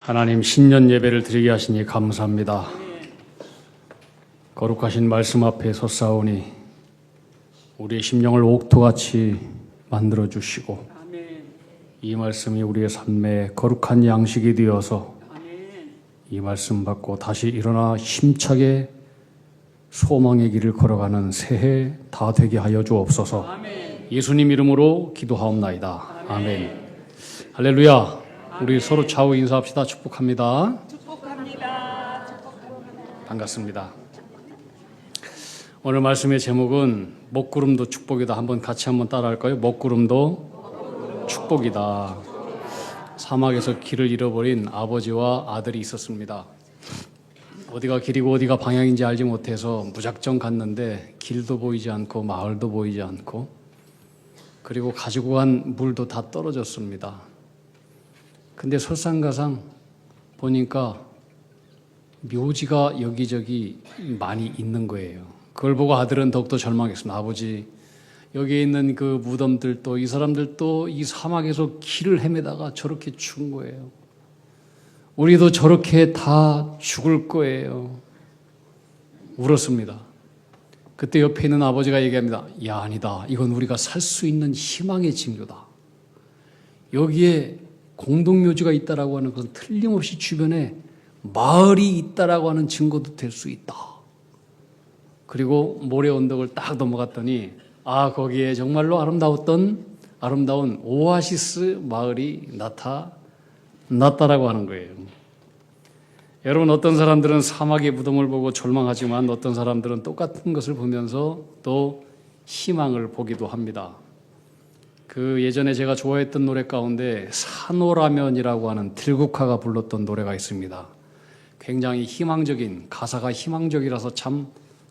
하나님 신년 예배를 드리게 하시니 감사합니다. 거룩하신 말씀 앞에 섰사오니 우리의 심령을 옥토같이 만들어 주시고 이 말씀이 우리의 삶에 거룩한 양식이 되어서 이 말씀 받고 다시 일어나 힘차게 소망의 길을 걸어가는 새해 다 되게 하여 주옵소서. 예수님 이름으로 기도하옵나이다. 아멘. 할렐루야. 우리 서로 좌우 인사합시다. 축복합니다. 축복합니다. 반갑습니다. 오늘 말씀의 제목은 먹구름도 축복이다. 같이 한번 따라할까요? 먹구름도 축복이다. 사막에서 길을 잃어버린 아버지와 아들이 있었습니다. 어디가 길이고 어디가 방향인지 알지 못해서 무작정 갔는데 길도 보이지 않고 마을도 보이지 않고 그리고 가지고 간 물도 다 떨어졌습니다. 근데 설상가상 보니까 묘지가 여기저기 많이 있는 거예요. 그걸 보고 아들은 더욱더 절망했습니다. 아버지, 여기에 있는 그 무덤들도 이 사람들도 이 사막에서 길을 헤매다가 저렇게 죽은 거예요. 우리도 저렇게 다 죽을 거예요. 울었습니다. 그때 옆에 있는 아버지가 얘기합니다. 야, 아니다. 이건 우리가 살 수 있는 희망의 징조다. 여기에 공동묘지가 있다라고 하는 것은 틀림없이 주변에 마을이 있다라고 하는 증거도 될 수 있다. 그리고 모래 언덕을 딱 넘어갔더니 거기에 정말로 아름다운 오아시스 마을이 나타났다라고 하는 거예요. 여러분, 어떤 사람들은 사막의 무덤을 보고 절망하지만 어떤 사람들은 똑같은 것을 보면서 또 희망을 보기도 합니다. 그 예전에 제가 좋아했던 노래 가운데 산호라면이라고 하는 들국화가 불렀던 노래가 있습니다. 굉장히 희망적인, 가사가 희망적이라서 참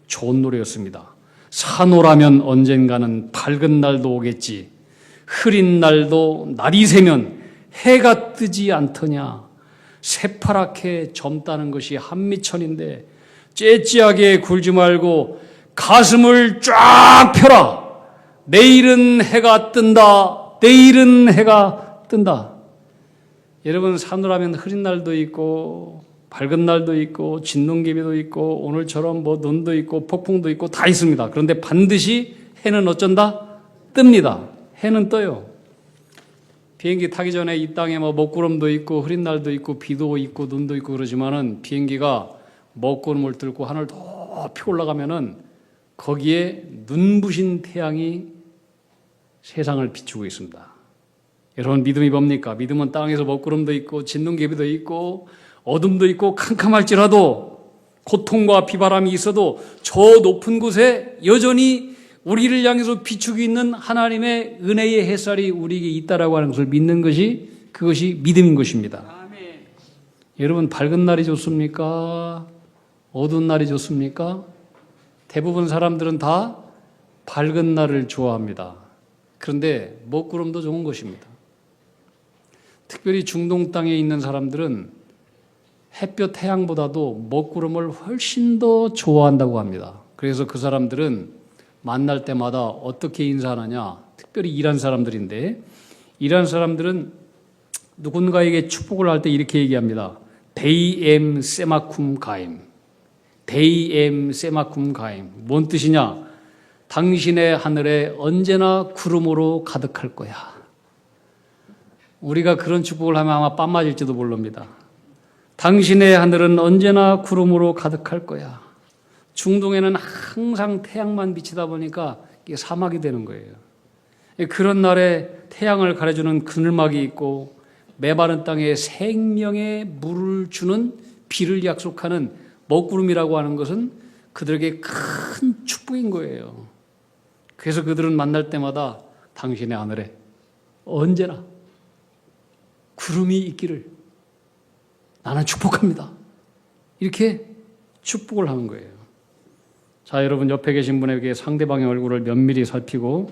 좋은 노래였습니다. 산호라면 언젠가는 밝은 날도 오겠지. 흐린 날도 날이 새면 해가 뜨지 않더냐. 새파랗게 젊다는 것이 한미천인데 째째하게 굴지 말고 가슴을 쫙 펴라. 내일은 해가 뜬다. 내일은 해가 뜬다. 여러분, 산호라면 흐린 날도 있고 밝은 날도 있고 진눈개비도 있고 오늘처럼 눈도 있고 폭풍도 있고 다 있습니다. 그런데 반드시 해는 어쩐다? 뜹니다. 해는 떠요. 비행기 타기 전에 이 땅에 먹구름도 있고 흐린 날도 있고 비도 있고 눈도 있고 그러지만은 비행기가 먹구름을 뚫고 하늘 높이 올라가면은 거기에 눈부신 태양이 세상을 비추고 있습니다. 여러분, 믿음이 뭡니까? 믿음은 땅에서 먹구름도 있고 진눈개비도 있고 어둠도 있고 캄캄할지라도 고통과 비바람이 있어도 저 높은 곳에 여전히 우리를 향해서 비추고 있는 하나님의 은혜의 햇살이 우리에게 있다라고 하는 것을 믿는 것이 그것이 믿음인 것입니다. 아멘. 여러분, 밝은 날이 좋습니까? 어두운 날이 좋습니까? 대부분 사람들은 다 밝은 날을 좋아합니다. 그런데 먹구름도 좋은 것입니다. 특별히 중동 땅에 있는 사람들은 햇볕 태양보다도 먹구름을 훨씬 더 좋아한다고 합니다. 그래서 그 사람들은 만날 때마다 어떻게 인사하느냐, 특별히 이란 사람들인데 이란 사람들은 누군가에게 축복을 할 때 이렇게 얘기합니다. 데이엠 세마쿰 가임. 데이엠 세마쿰 가임. 뭔 뜻이냐? 당신의 하늘에 언제나 구름으로 가득할 거야. 우리가 그런 축복을 하면 아마 뺨 맞을지도 모릅니다. 당신의 하늘은 언제나 구름으로 가득할 거야. 중동에는 항상 태양만 비치다 보니까 이게 사막이 되는 거예요. 그런 날에 태양을 가려주는 그늘막이 있고 메마른 땅에 생명의 물을 주는 비를 약속하는 먹구름이라고 하는 것은 그들에게 큰 축복인 거예요. 그래서 그들은 만날 때마다 당신의 하늘에 언제나 구름이 있기를 나는 축복합니다. 이렇게 축복을 하는 거예요. 자, 여러분, 옆에 계신 분에게 상대방의 얼굴을 면밀히 살피고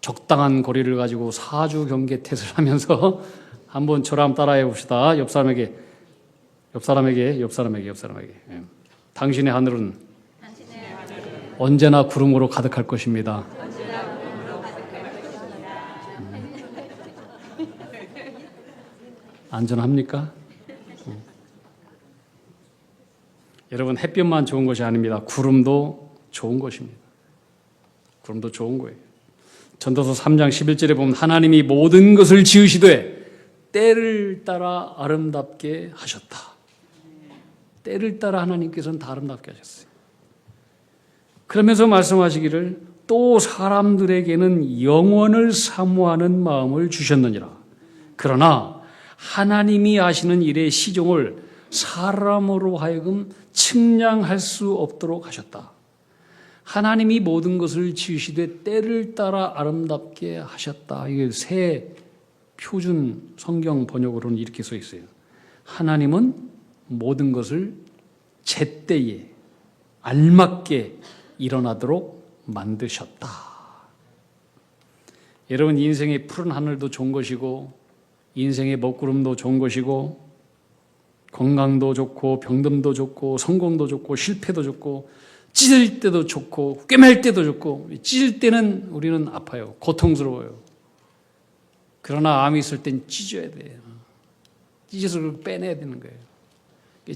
적당한 거리를 가지고 사주 경계태세를 하면서 한번 저랑 따라해 봅시다. 옆 사람에게. 당신의 하늘은 언제나 구름으로 가득할 것입니다. 안전합니까? 여러분, 햇볕만 좋은 것이 아닙니다. 구름도 좋은 것입니다. 구름도 좋은 거예요. 전도서 3장 11절에 보면 하나님이 모든 것을 지으시되 때를 따라 아름답게 하셨다. 때를 따라 하나님께서는 다 아름답게 하셨어요. 그러면서 말씀하시기를 또 사람들에게는 영원을 사모하는 마음을 주셨느니라. 그러나 하나님이 하시는 일의 시종을 사람으로 하여금 측량할 수 없도록 하셨다. 하나님이 모든 것을 지으시되 때를 따라 아름답게 하셨다. 이게 새 표준 성경 번역으로는 이렇게 써 있어요. 하나님은 모든 것을 제때에 알맞게 일어나도록 만드셨다. 여러분, 인생의 푸른 하늘도 좋은 것이고 인생의 먹구름도 좋은 것이고 건강도 좋고 병듦도 좋고 성공도 좋고 실패도 좋고 찢을 때도 좋고 꿰맬 때도 좋고, 찢을 때는 우리는 아파요. 고통스러워요. 그러나 암이 있을 땐 찢어야 돼요. 찢어서 그걸 빼내야 되는 거예요.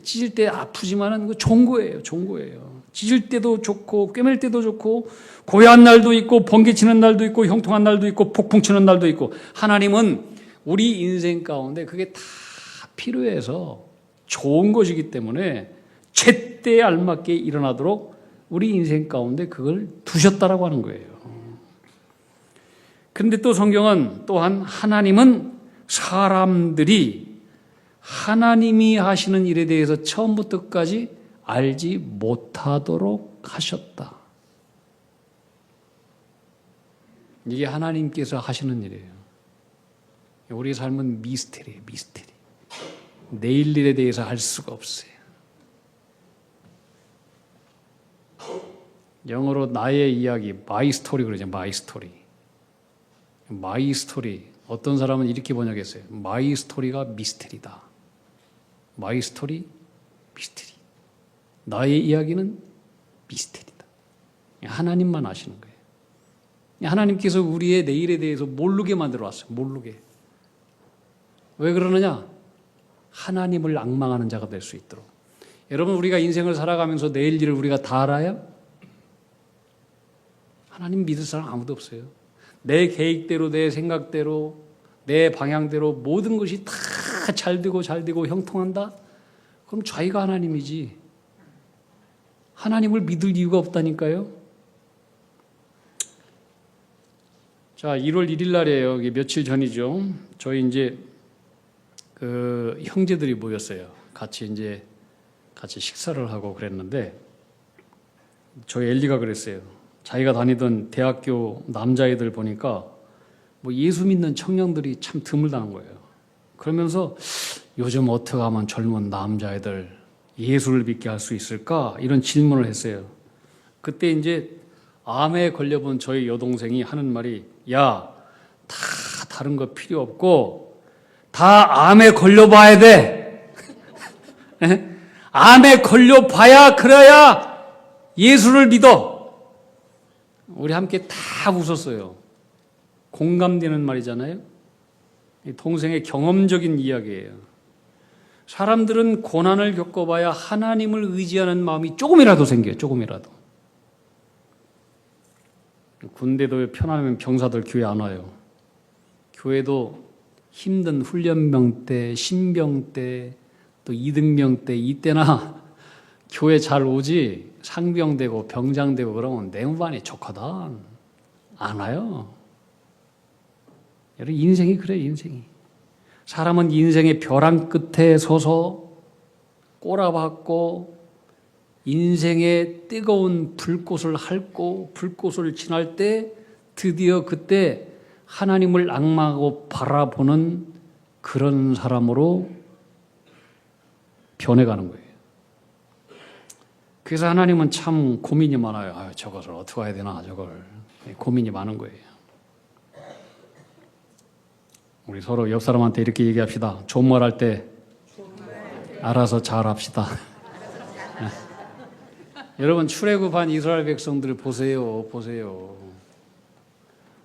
찢을 때 아프지만은 좋은 거예요. 좋은 거예요. 찢을 때도 좋고 꿰맬 때도 좋고 고요한 날도 있고 번개치는 날도 있고 형통한 날도 있고 폭풍 치는 날도 있고, 하나님은 우리 인생 가운데 그게 다 필요해서 좋은 것이기 때문에 제때에 알맞게 일어나도록 우리 인생 가운데 그걸 두셨다라고 하는 거예요. 그런데 또 성경은 또한 하나님은 사람들이 하나님이 하시는 일에 대해서 처음부터 끝까지 알지 못하도록 하셨다. 이게 하나님께서 하시는 일이에요. 우리 삶은 미스테리예요. 미스테리. 내일 일에 대해서 알 수가 없어요. 영어로 나의 이야기, my story 그러죠. my story. my story. 어떤 사람은 이렇게 번역했어요. my story가 미스테리다. my story, 미스테리. 나의 이야기는 미스테리다. 하나님만 아시는 거예요. 하나님께서 우리의 내일에 대해서 모르게 만들어 왔어요. 모르게. 왜 그러느냐? 하나님을 앙망하는 자가 될 수 있도록. 여러분, 우리가 인생을 살아가면서 내일 일을 우리가 다 알아요? 하나님 믿을 사람 아무도 없어요. 내 계획대로, 내 생각대로, 내 방향대로 모든 것이 다 잘 되고 형통한다? 그럼 자기가 하나님이지. 하나님을 믿을 이유가 없다니까요. 자, 1월 1일 날이에요. 이게 며칠 전이죠. 저희 이제 그 형제들이 모였어요. 같이 식사를 하고 그랬는데, 저희 엘리가 그랬어요. 자기가 다니던 대학교 남자애들 보니까 뭐 예수 믿는 청년들이 참 드물다는 거예요. 그러면서 요즘 어떻게 하면 젊은 남자애들 예수를 믿게 할 수 있을까? 이런 질문을 했어요. 그때 이제 암에 걸려본 저희 여동생이 하는 말이, 야, 다 다른 거 필요 없고 다 암에 걸려봐야 돼. 암에 걸려봐야, 그래야 예수를 믿어. 우리 함께 다 웃었어요. 공감되는 말이잖아요. 동생의 경험적인 이야기예요. 사람들은 고난을 겪어봐야 하나님을 의지하는 마음이 조금이라도 생겨요. 조금이라도. 군대도 편하면 병사들 교회 안 와요. 교회도 힘든 훈련병 때, 신병 때, 또 이등병 때, 이때나 교회 잘 오지, 상병 되고 병장 되고 그러면 내무반이 좋거든. 안 와요. 여러분, 인생이 그래요. 인생이. 사람은 인생의 벼랑 끝에 서서 꼬라박고 인생의 뜨거운 불꽃을 핥고 불꽃을 지날 때 드디어 그때 하나님을 앙망하고 바라보는 그런 사람으로 변해가는 거예요. 그래서 하나님은 참 고민이 많아요. 저것을 어떻게 해야 되나, 저걸. 고민이 많은 거예요. 우리 서로 옆 사람한테 이렇게 얘기합시다. 좋은 말 할 때 알아서 잘 합시다. 여러분, 출애굽한 이스라엘 백성들 보세요.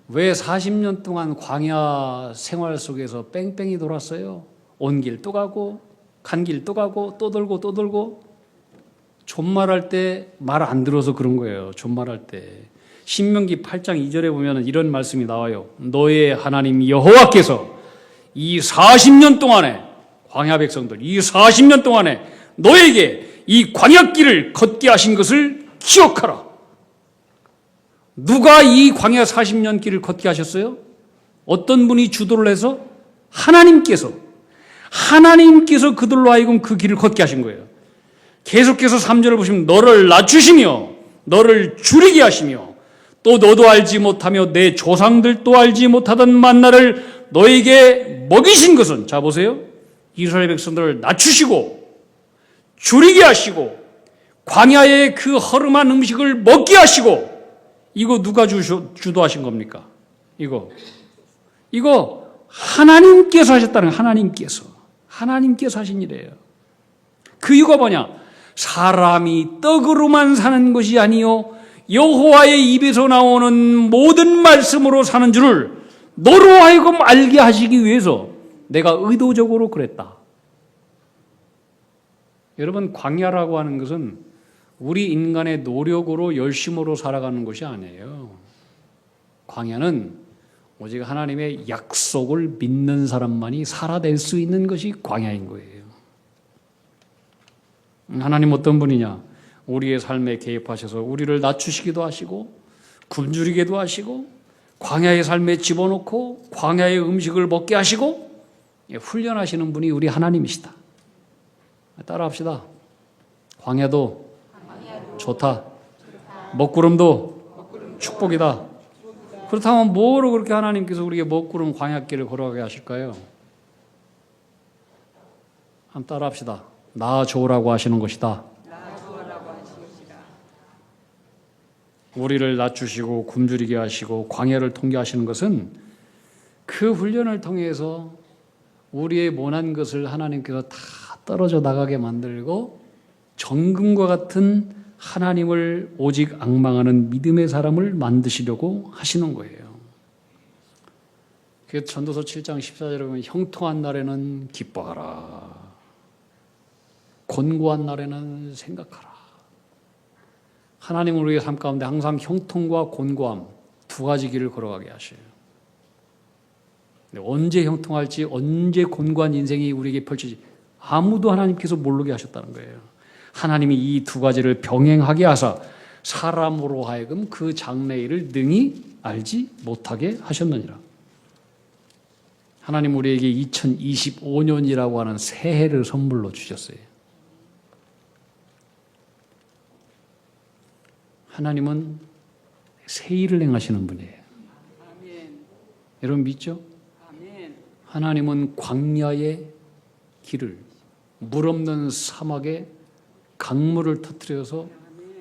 왜 40년 동안 광야 생활 속에서 뺑뺑이 돌았어요? 온 길 또 가고 간 길 또 가고 또 돌고 또 돌고. 존말할 때 말 안 들어서 그런 거예요. 존말할 때. 신명기 8장 2절에 보면 이런 말씀이 나와요. 너의 하나님 여호와께서 이 40년 동안에 광야 백성들 이 40년 동안에 너에게 이 광야길을 걷게 하신 것을 기억하라. 누가 이 광야 40년 길을 걷게 하셨어요? 어떤 분이 주도를 해서? 하나님께서 그들로 하여금 그 길을 걷게 하신 거예요. 계속해서 3절을 보시면 너를 낮추시며 너를 줄이게 하시며 또 너도 알지 못하며 내 조상들도 알지 못하던 만나를 너에게 먹이신 것은, 자 보세요, 이스라엘 백성들을 낮추시고 줄이게 하시고 광야의 그 허름한 음식을 먹게 하시고, 이거 누가 주도하신 겁니까? 이거 하나님께서 하셨다는 거예요. 하나님께서 하신 일이에요. 그 이유가 뭐냐? 사람이 떡으로만 사는 것이 아니요 여호와의 입에서 나오는 모든 말씀으로 사는 줄을 너로 하여금 알게 하시기 위해서 내가 의도적으로 그랬다. 여러분, 광야라고 하는 것은 우리 인간의 노력으로 열심으로 살아가는 것이 아니에요. 광야는 오직 하나님의 약속을 믿는 사람만이 살아낼 수 있는 것이 광야인 거예요. 하나님 어떤 분이냐? 우리의 삶에 개입하셔서 우리를 낮추시기도 하시고 굶주리게도 하시고 광야의 삶에 집어넣고 광야의 음식을 먹게 하시고 훈련하시는 분이 우리 하나님이시다. 따라합시다. 광야도 좋다. 먹구름도 축복이다. 그렇다면 뭐로 그렇게 하나님께서 우리에게 먹구름 광야길을 걸어가게 하실까요? 한번 따라합시다. 나 좋으라고 하시는 것이다. 우리를 낮추시고 굶주리게 하시고 광야를 통게 하시는 것은 그 훈련을 통해서 우리의 모난 것을 하나님께서 다 떨어져 나가게 만들고 정금과 같은 하나님을 오직 앙망하는 믿음의 사람을 만드시려고 하시는 거예요. 그래서 전도서 7장 14절에 보면 형통한 날에는 기뻐하라. 곤고한 날에는 생각하라. 하나님은 우리의 삶 가운데 항상 형통과 곤고함 두 가지 길을 걸어가게 하셔요. 언제 형통할지 언제 곤고한 인생이 우리에게 펼쳐질지 아무도 하나님께서 모르게 하셨다는 거예요. 하나님이 이 두 가지를 병행하게 하사 사람으로 하여금 그 장래일을 능히 알지 못하게 하셨느니라. 하나님 우리에게 2025년이라고 하는 새해를 선물로 주셨어요. 하나님은 새 일을 행하시는 분이에요. 아멘. 여러분 믿죠? 아멘. 하나님은 광야의 길을, 물 없는 사막에 강물을 터뜨려서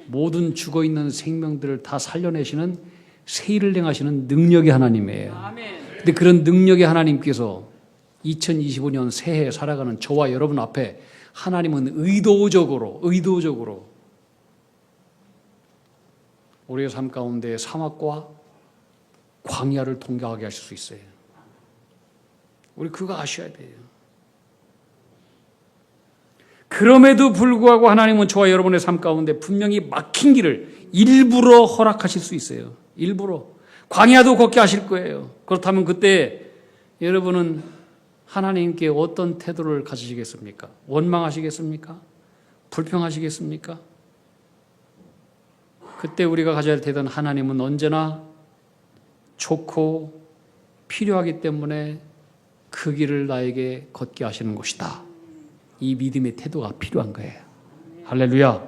모든 죽어있는 생명들을 다 살려내시는 새 일을 행하시는 능력의 하나님이에요. 아멘. 근데 그런 능력의 하나님께서 2025년 새해 살아가는 저와 여러분 앞에 하나님은 의도적으로 우리의 삶 가운데 사막과 광야를 통과하게 하실 수 있어요. 우리 그거 아셔야 돼요. 그럼에도 불구하고 하나님은 저와 여러분의 삶 가운데 분명히 막힌 길을 일부러 허락하실 수 있어요. 일부러. 광야도 걷게 하실 거예요. 그렇다면 그때 여러분은 하나님께 어떤 태도를 가지시겠습니까? 원망하시겠습니까? 불평하시겠습니까? 그때 우리가 가져야 할 태도는 하나님은 언제나 좋고 필요하기 때문에 그 길을 나에게 걷게 하시는 것이다. 이 믿음의 태도가 필요한 거예요. 할렐루야.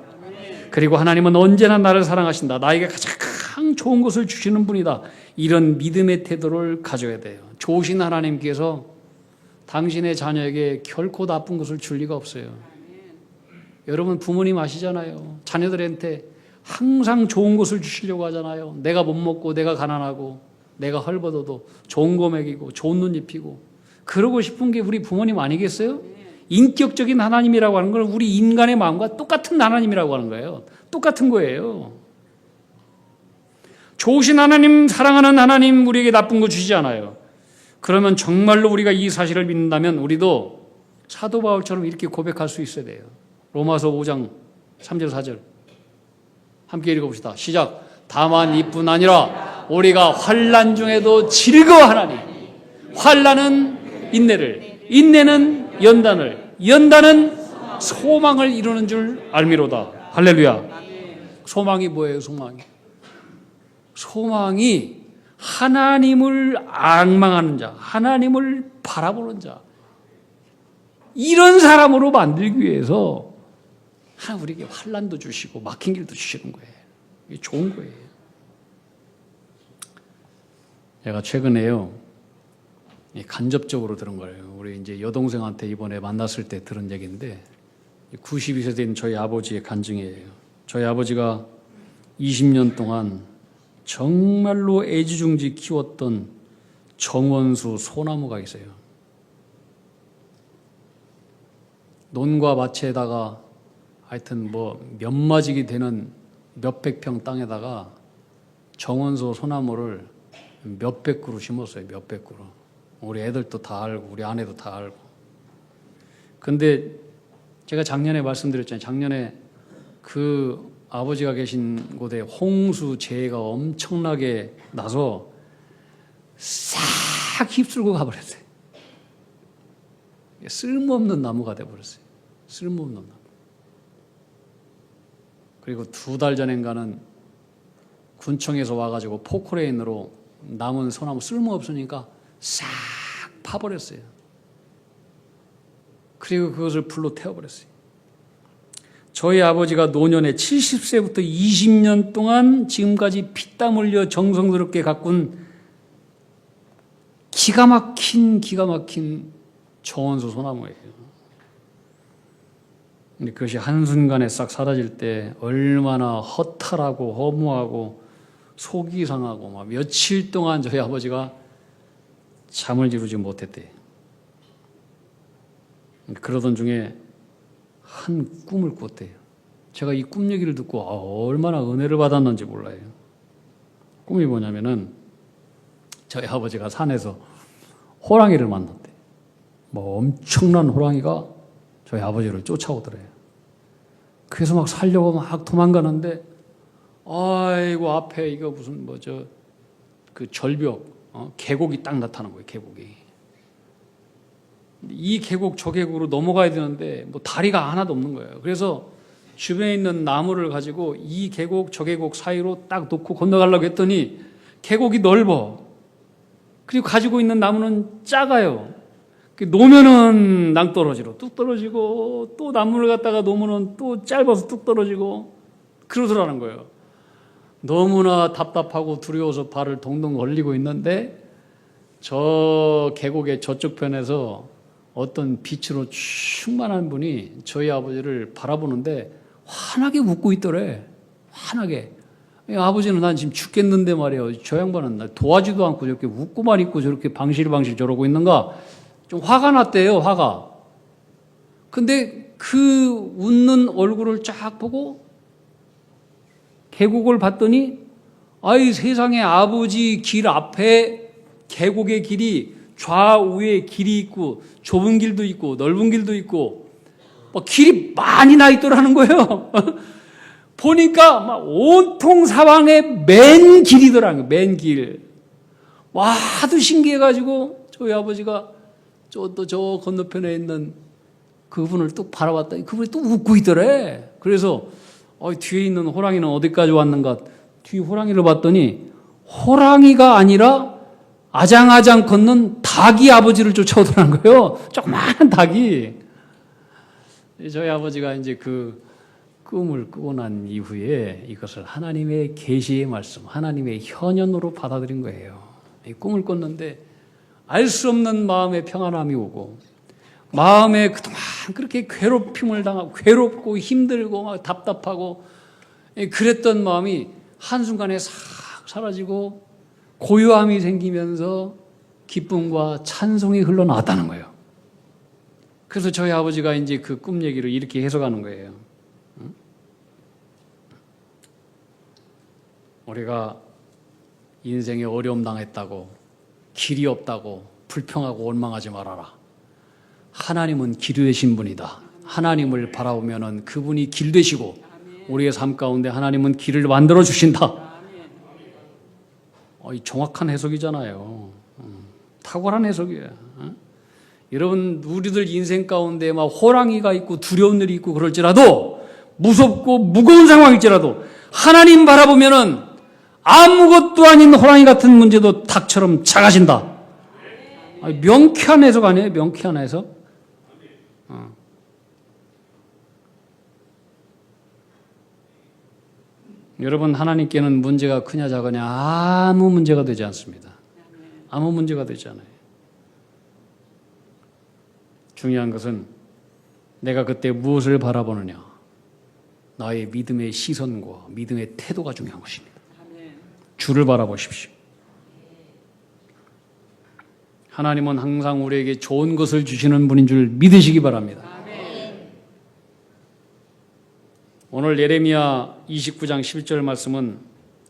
그리고 하나님은 언제나 나를 사랑하신다. 나에게 가장 좋은 것을 주시는 분이다. 이런 믿음의 태도를 가져야 돼요. 좋으신 하나님께서 당신의 자녀에게 결코 나쁜 것을 줄 리가 없어요. 여러분 부모님 아시잖아요. 자녀들한테 항상 좋은 것을 주시려고 하잖아요. 내가 못 먹고 내가 가난하고 내가 헐벗어도 좋은 거 먹이고 좋은 눈 입히고 그러고 싶은 게 우리 부모님 아니겠어요? 인격적인 하나님이라고 하는 건 우리 인간의 마음과 똑같은 하나님이라고 하는 거예요. 똑같은 거예요. 좋으신 하나님, 사랑하는 하나님 우리에게 나쁜 거 주시지 않아요. 그러면 정말로 우리가 이 사실을 믿는다면 우리도 사도 바울처럼 이렇게 고백할 수 있어야 돼요. 로마서 5장 3절 4절 함께 읽어봅시다. 시작. 다만 이뿐 아니라 우리가 환난 중에도 즐거워하나니 환난은 인내를, 인내는 연단을, 연단은 소망을 이루는 줄 알미로다. 할렐루야. 소망이 뭐예요? 소망이 하나님을 앙망하는 자, 하나님을 바라보는 자, 이런 사람으로 만들기 위해서 하나님 우리에게 환난도 주시고 막힌 길도 주시는 거예요. 이게 좋은 거예요. 제가 최근에요, 간접적으로 들은 거예요. 우리 이제 여동생한테 이번에 만났을 때 들은 얘기인데, 92세 된 저희 아버지의 간증이에요. 저희 아버지가 20년 동안 정말로 애지중지 키웠던 정원수 소나무가 있어요. 논과 밭에다가 하여튼 뭐 몇마지기 되는 몇백 평 땅에다가 정원수 소나무를 몇백 그루 심었어요. 몇백 그루. 우리 애들도 다 알고 우리 아내도 다 알고. 근데 제가 작년에 말씀드렸잖아요. 작년에 그 아버지가 계신 곳에 홍수재해가 엄청나게 나서 싹 휩쓸고 가버렸어요. 쓸모없는 나무가 돼버렸어요. 쓸모없는 나무. 그리고 2달 전인가는 군청에서 와가지고 포크레인으로 남은 소나무 쓸모없으니까 싹 파버렸어요. 그리고 그것을 불로 태워버렸어요. 저희 아버지가 노년에 70세부터 20년 동안 지금까지 피땀 흘려 정성스럽게 가꾼 기가 막힌 정원수 소나무예요. 근데 그것이 한순간에 싹 사라질 때 얼마나 허탈하고 허무하고 속이 상하고 막 며칠 동안 저희 아버지가 잠을 이루지 못했대요. 그러던 중에 한 꿈을 꿨대요. 제가 이 꿈 얘기를 듣고 얼마나 은혜를 받았는지 몰라요. 꿈이 뭐냐면은 저희 아버지가 산에서 호랑이를 만났대. 뭐 엄청난 호랑이가 저희 아버지를 쫓아오더래요. 그래서 막 살려고 막 도망가는데 아이고 앞에 이거 무슨 그 절벽 계곡이 딱 나타난 거예요. 계곡이. 이 계곡 저 계곡으로 넘어가야 되는데 뭐 다리가 하나도 없는 거예요. 그래서 주변에 있는 나무를 가지고 이 계곡 저 계곡 사이로 딱 놓고 건너가려고 했더니 계곡이 넓어. 그리고 가지고 있는 나무는 작아요. 놓으면은 낭떠러지로 뚝 떨어지고 또 나무를 갖다가 놓으면은 또 짧아서 뚝 떨어지고 그러더라는 거예요. 너무나 답답하고 두려워서 발을 동동 걸리고 있는데 저 계곡의 저쪽 편에서 어떤 빛으로 충만한 분이 저희 아버지를 바라보는데 환하게 웃고 있더래. 환하게. 아버지는 난 지금 죽겠는데 말이에요. 저 양반은 날 도와주지도 않고 저렇게 웃고만 있고 저렇게 방실방실 저러고 있는가. 좀 화가 났대요. 화가. 근데 그 웃는 얼굴을 쫙 보고 계곡을 봤더니 아이 세상에 아버지 길 앞에 계곡의 길이 좌우에 길이 있고 좁은 길도 있고 넓은 길도 있고 막 길이 많이 나 있더라는 거예요. 보니까 막 온통 사방에 맨 길이더라는 거예요. 맨 길. 와 하도 신기해가지고 저희 아버지가 저 건너편에 있는 그분을 뚝 바라봤더니 그분이 또 웃고 있더래. 그래서 뒤에 있는 호랑이는 어디까지 왔는가 뒤 호랑이를 봤더니 호랑이가 아니라 아장아장 걷는 닭이 아버지를 쫓아오더라는 거예요. 조그마한 닭이. 저희 아버지가 이제 그 꿈을 꾸고 난 이후에 이것을 하나님의 계시의 말씀, 하나님의 현현으로 받아들인 거예요. 이 꿈을 꿨는데 알 수 없는 마음의 평안함이 오고 마음에 그동안 그렇게 괴롭힘을 당하고 괴롭고 힘들고 막 답답하고 그랬던 마음이 한순간에 싹 사라지고 고요함이 생기면서 기쁨과 찬송이 흘러나왔다는 거예요. 그래서 저희 아버지가 이제 그 꿈 얘기를 이렇게 해석하는 거예요. 우리가 인생에 어려움 당했다고 길이 없다고 불평하고 원망하지 말아라. 하나님은 길이 되신 분이다. 하나님을 바라보면은 그분이 길 되시고 우리의 삶 가운데 하나님은 길을 만들어 주신다. 이 정확한 해석이잖아요. 탁월한 해석이에요. 여러분, 우리들 인생 가운데 막 호랑이가 있고 두려운 일이 있고 그럴지라도, 무섭고 무거운 상황일지라도 하나님 바라보면은 아무것도 아닌 호랑이 같은 문제도 닭처럼 작아진다. 명쾌한 해석 아니에요? 명쾌한 해석? 여러분, 하나님께는 문제가 크냐 작으냐 아무 문제가 되지 않습니다. 아무 문제가 되지 않아요. 중요한 것은 내가 그때 무엇을 바라보느냐, 나의 믿음의 시선과 믿음의 태도가 중요한 것입니다. 주를 바라보십시오. 하나님은 항상 우리에게 좋은 것을 주시는 분인 줄 믿으시기 바랍니다. 오늘 예레미야 29장 11절 말씀은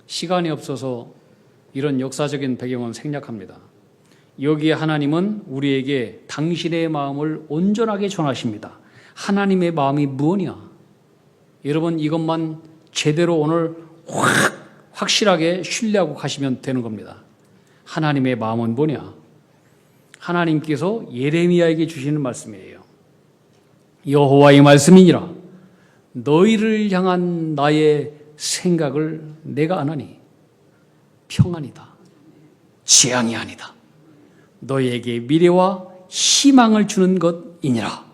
시간이 없어서 이런 역사적인 배경은 생략합니다. 여기에 하나님은 우리에게 당신의 마음을 온전하게 전하십니다. 하나님의 마음이 무엇이냐? 여러분, 이것만 제대로 오늘 확실하게 신뢰하고 가시면 되는 겁니다. 하나님의 마음은 뭐냐? 하나님께서 예레미야에게 주시는 말씀이에요. 여호와의 말씀이니라. 너희를 향한 나의 생각을 내가 아나니 평안이다, 재앙이 아니다. 너희에게 미래와 희망을 주는 것이니라.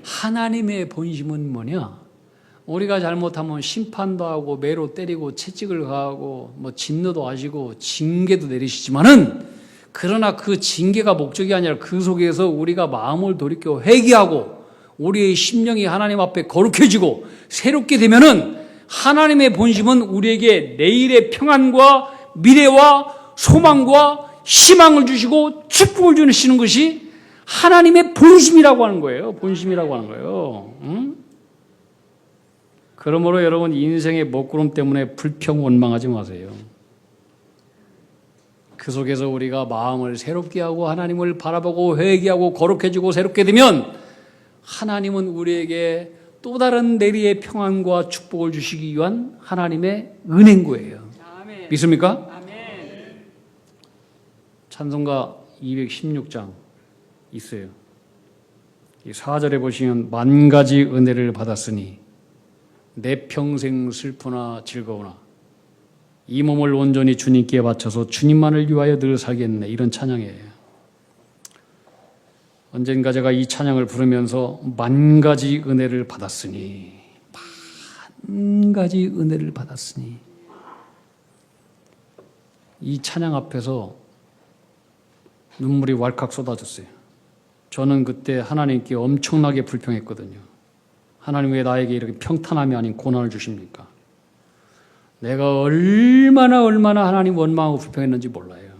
하나님의 본심은 뭐냐? 우리가 잘못하면 심판도 하고 매로 때리고 채찍을 가하고 진노도 하시고 징계도 내리시지만은, 그러나 그 징계가 목적이 아니라 그 속에서 우리가 마음을 돌이켜 회개하고 우리의 심령이 하나님 앞에 거룩해지고 새롭게 되면은, 하나님의 본심은 우리에게 내일의 평안과 미래와 소망과 희망을 주시고 축복을 주시는 것이 하나님의 본심이라고 하는 거예요. 본심이라고 하는 거예요. 그러므로 여러분, 인생의 먹구름 때문에 불평 원망하지 마세요. 그 속에서 우리가 마음을 새롭게 하고 하나님을 바라보고 회개하고 거룩해지고 새롭게 되면, 하나님은 우리에게 또 다른 내리의 평안과 축복을 주시기 위한 하나님의 은혜인 거예요. 아멘. 믿습니까? 아멘. 찬송가 216장 있어요. 이 4절에 보시면 만 가지 은혜를 받았으니 내 평생 슬프나 즐거우나 이 몸을 온전히 주님께 바쳐서 주님만을 위하여 늘 살겠네, 이런 찬양이에요. 언젠가 제가 이 찬양을 부르면서 만 가지 은혜를 받았으니, 만 가지 은혜를 받았으니, 이 찬양 앞에서 눈물이 왈칵 쏟아졌어요. 저는 그때 하나님께 엄청나게 불평했거든요. 하나님, 왜 나에게 이렇게 평탄함이 아닌 고난을 주십니까? 내가 얼마나 하나님 원망하고 불평했는지 몰라요.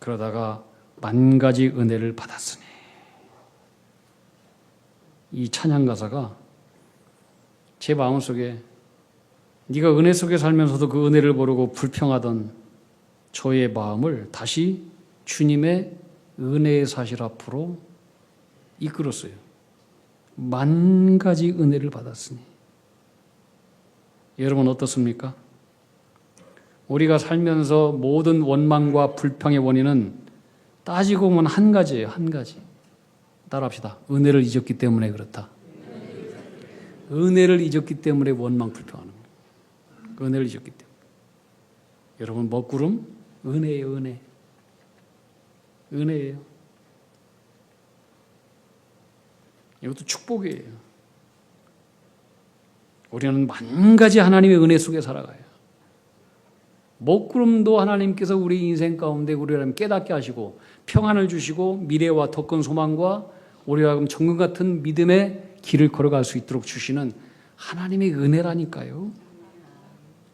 그러다가 만 가지 은혜를 받았으니, 이 찬양 가사가 제 마음속에, 네가 은혜 속에 살면서도 그 은혜를 모르고 불평하던 저의 마음을 다시 주님의 은혜의 사실 앞으로 이끌었어요. 만 가지 은혜를 받았으니. 여러분 어떻습니까? 우리가 살면서 모든 원망과 불평의 원인은 따지고 보면 한 가지예요. 한 가지. 따라합시다. 은혜를 잊었기 때문에 그렇다. 은혜를 잊었기 때문에 원망 불평하는 거예요. 은혜를 잊었기 때문에. 여러분, 먹구름 은혜예요. 은혜. 은혜예요. 이것도 축복이에요. 우리는 만 가지 하나님의 은혜 속에 살아가요. 먹구름도 하나님께서 우리 인생 가운데 우리를 깨닫게 하시고 평안을 주시고 미래와 더 큰 소망과 우리가 정금 같은 믿음의 길을 걸어갈 수 있도록 주시는 하나님의 은혜라니까요.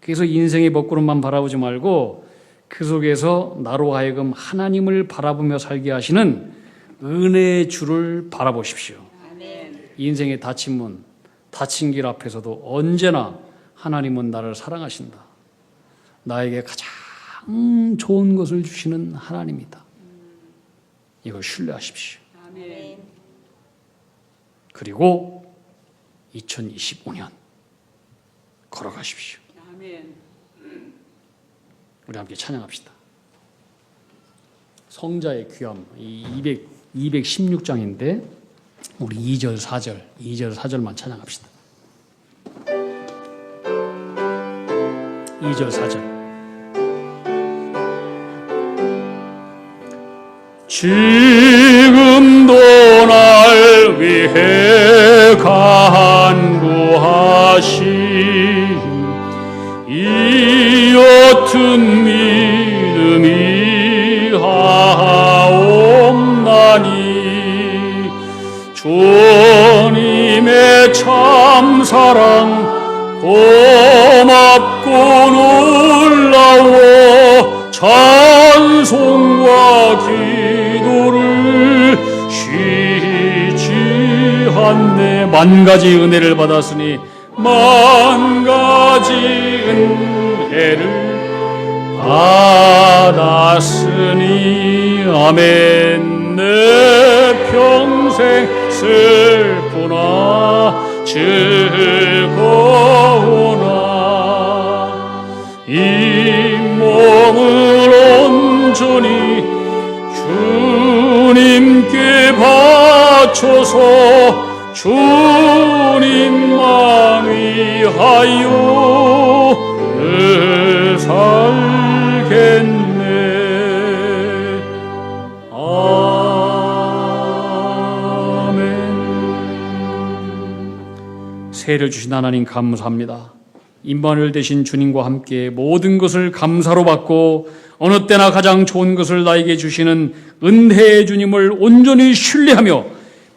그래서 인생의 먹구름만 바라보지 말고 그 속에서 나로 하여금 하나님을 바라보며 살게 하시는 은혜의 주를 바라보십시오. 인생의 닫힌 문, 닫힌 길 앞에서도 언제나 하나님은 나를 사랑하신다. 나에게 가장 좋은 것을 주시는 하나님이다. 이걸 신뢰하십시오. 아멘. 그리고 2025년 걸어가십시오. 아멘. 우리 함께 찬양합시다. 성자의 귀함, 216장인데 우리 2절 4절만 찬양합시다. 2절 4절. 지금도 날 위해 간구하신 이 옅은 믿음이 하옵나니 주님의 참사랑 고맙고 놀라워 찬송과 기도를 쉬지 않네. 만 가지 은혜를 받았으니 만 가지 은혜를 받았으니 아멘. 내 평생 슬프나 즐거우나 이 몸을 온전히 주님께 바쳐서 주님만 위하여 늘 살겠네. 아멘. 새해를 주신 하나님 감사합니다. 임마누엘 되신 주님과 함께 모든 것을 감사로 받고 어느 때나 가장 좋은 것을 나에게 주시는 은혜의 주님을 온전히 신뢰하며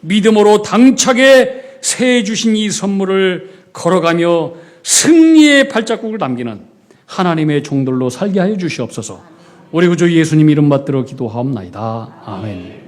믿음으로 당차게 새해 주신 이 선물을 걸어가며 승리의 발자국을 남기는 하나님의 종들로 살게 하여 주시옵소서. 우리 구주 예수님 이름 받들어 기도하옵나이다. 아멘.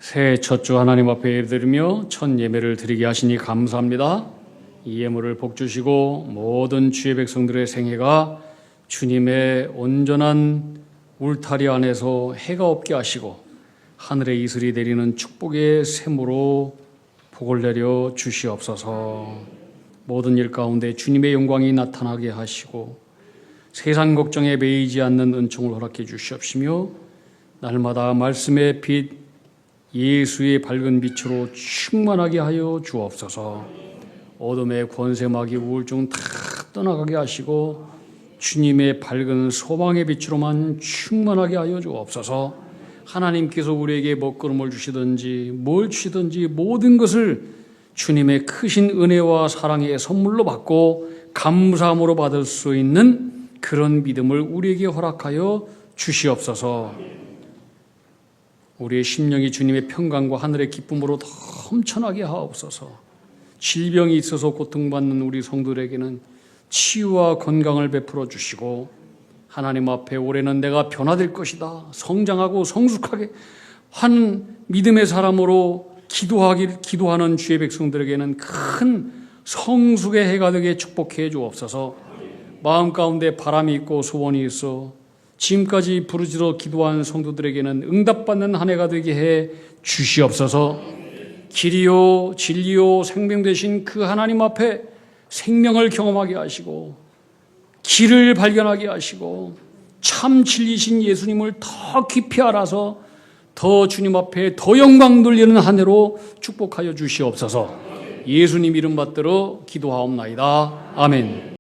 새해 첫 주 하나님 앞에 예배드리며 첫 예배를 드리게 하시니 감사합니다. 이 예물을 복주시고 모든 주의 백성들의 생애가 주님의 온전한 울타리 안에서 해가 없게 하시고 하늘의 이슬이 내리는 축복의 샘으로 복을 내려 주시옵소서. 모든 일 가운데 주님의 영광이 나타나게 하시고 세상 걱정에 매이지 않는 은총을 허락해 주시옵시며 날마다 말씀의 빛 예수의 밝은 빛으로 충만하게 하여 주옵소서. 어둠의 권세마귀 우울증 다 떠나가게 하시고 주님의 밝은 소망의 빛으로만 충만하게 하여 주옵소서. 하나님께서 우리에게 먹구름을 주시든지 뭘 주시든지 모든 것을 주님의 크신 은혜와 사랑의 선물로 받고 감사함으로 받을 수 있는 그런 믿음을 우리에게 허락하여 주시옵소서. 우리의 심령이 주님의 평강과 하늘의 기쁨으로 넘쳐나게 하옵소서. 질병이 있어서 고통받는 우리 성도들에게는 치유와 건강을 베풀어 주시고 하나님 앞에 올해는 내가 변화될 것이다, 성장하고 성숙하게 하는 믿음의 사람으로 기도하는 주의 백성들에게는 큰 성숙의 해가 되게 축복해 주옵소서. 마음 가운데 바람이 있고 소원이 있어 지금까지 부르짖어 기도한 성도들에게는 응답받는 한 해가 되게 해 주시옵소서. 길이요 진리요 생명 되신 그 하나님 앞에 생명을 경험하게 하시고 길을 발견하게 하시고 참 진리신 예수님을 더 깊이 알아서 더 주님 앞에 더 영광 돌리는 한 해로 축복하여 주시옵소서. 예수님 이름 받들어 기도하옵나이다. 아멘.